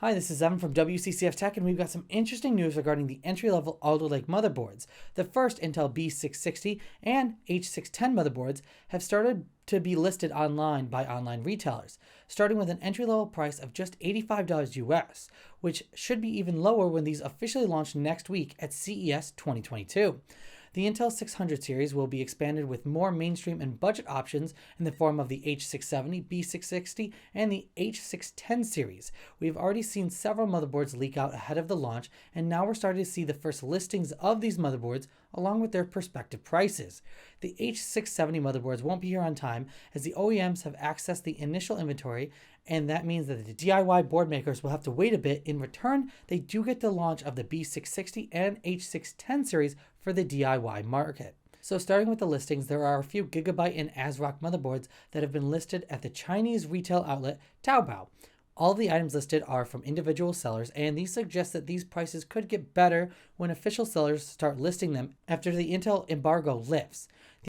Hi, this is Evan from WCCF Tech, and we've got some interesting news regarding the entry-level Alder Lake motherboards. The first Intel B660 and H610 motherboards have started to be listed online by online retailers, starting with an entry-level price of just $85 US, which should be even lower when these officially launch next week at CES 2022. The Intel 600 series will be expanded with more mainstream and budget options in the form of the H670, B660, and the H610 series. We've already seen several motherboards leak out ahead of the launch, and now we're starting to see the first listings of these motherboards along with their prospective prices. The H670 motherboards won't be here on time as the OEMs have accessed the initial inventory, and that means that the DIY board makers will have to wait a bit. In return, they do get the launch of the B660 and H610 series for the DIY market. So starting with the listings, there are a few Gigabyte and ASRock motherboards that have been listed at the Chinese retail outlet Taobao. All of the items listed are from individual sellers, and these suggest that these prices could get better when official sellers start listing them after the Intel embargo lifts.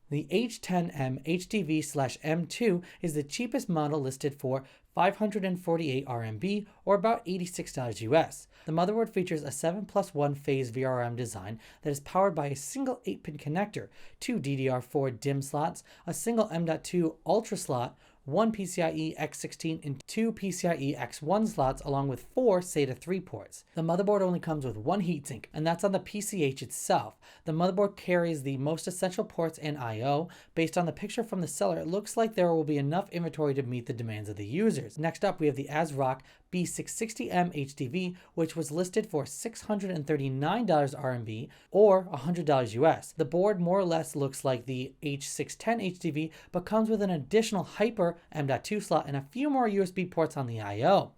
The H10M HDV/M2 is the cheapest model, listed for 548 RMB or about $86 US. The motherboard features a 7+1 phase VRM design that is powered by a single 8-pin connector, 2 DDR4 DIMM slots, a single M.2 Ultra slot, 1 PCIe X16 and 2 PCIe X1 slots, along with 4 SATA 3 ports. The motherboard only comes with one heatsink, and that's on the PCH itself. The motherboard carries the most essential ports and I/O. Based on the picture from the seller, it looks like there will be enough inventory to meet the demands of the users. Next up, we have the ASRock B660M HDV, which was listed for $639 RMB or $100 US. The board more or less looks like the H610 HDV, but comes with an additional Hyper M.2 slot and a few more USB ports on the I/O.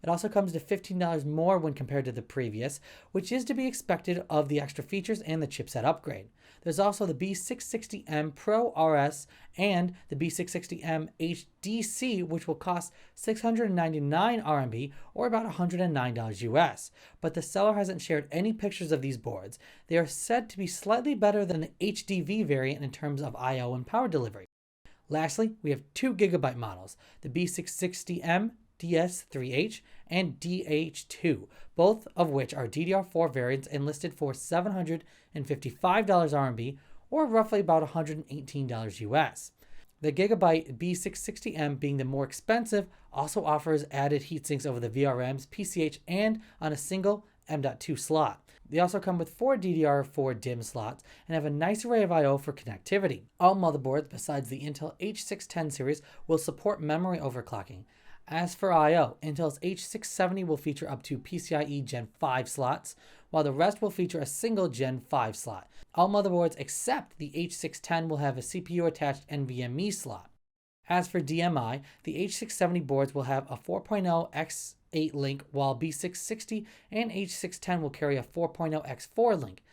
It also comes to $15 more when compared to the previous, which is to be expected of the extra features and the chipset upgrade. There's also the B660M Pro RS and the B660M HDC, which will cost 699 RMB or about $109 US. But the seller hasn't shared any pictures of these boards. They are said to be slightly better than the HDV variant in terms of I/O and power delivery. Lastly, we have two Gigabyte models, the B660M DS3H and DH2, both of which are DDR4 variants and listed for $755 RMB or roughly about $118 US. The Gigabyte B660M, being the more expensive, also offers added heatsinks over the VRMs, PCH, and on a single M.2 slot. They also come with 4 DDR4 DIMM slots and have a nice array of I/O for connectivity. All motherboards besides the Intel H610 series will support memory overclocking. As for I/O, Intel's H670 will feature up to PCIe Gen 5 slots, while the rest will feature a single Gen 5 slot. All motherboards except the H610 will have a CPU-attached NVMe slot. As for DMI, the H670 boards will have a 4.0 X8 link, while B660 and H610 will carry a 4.0 X4 link.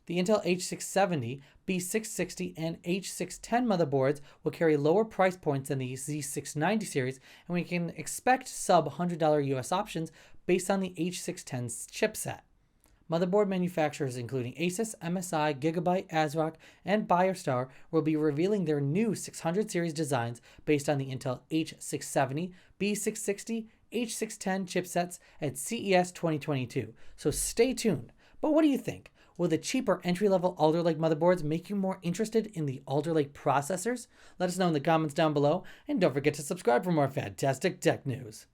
The Intel H670, B660, and H610 motherboards will carry lower price points than the Z690 series, and we can expect sub-$100 US options based on the H610's chipset. Motherboard manufacturers including Asus, MSI, Gigabyte, ASRock, and BioStar will be revealing their new 600 series designs based on the Intel H670, B660, H610 chipsets at CES 2022, so stay tuned. But what do you think? Will the cheaper entry-level Alder Lake motherboards make you more interested in the Alder Lake processors? Let us know in the comments down below, and don't forget to subscribe for more fantastic tech news.